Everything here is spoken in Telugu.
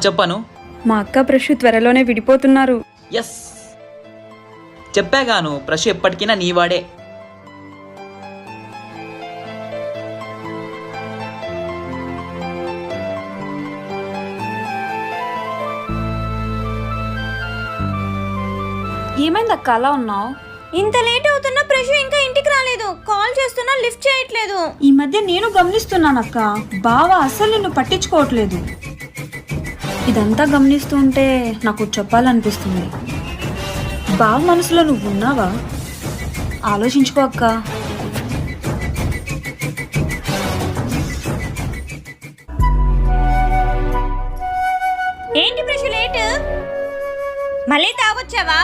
చెప్పాను. మా అక్క ప్రశు త్వరలోనే విడిపోతున్నారు. ఎస్, చెప్పాగాను, ప్రశు ఎప్పటికైనా నీవాడే. ఏమైంది అక్క అలా ఉన్నావు? ఇంత లేట్ అవుతున్నా ప్రశు ఇంకా ఇంటికి రాలేదు. కాల్ చేస్తున్నా లిఫ్ట్ చేయట్లేదు. ఈ మధ్య నేను గమనిస్తున్నాను అక్క, బావ అస్సలు నిన్ను పట్టించుకోవట్లేదు. ఇదంతా గమనిస్తూ ఉంటే నాకు చెప్పాలనిపిస్తుంది. బావ మనసులో నువ్వు ఉన్నావా? ఆలోచించుకో అక్క. ఏంటి ప్రశు లేట్? మళ్ళీ తాగొచ్చావా?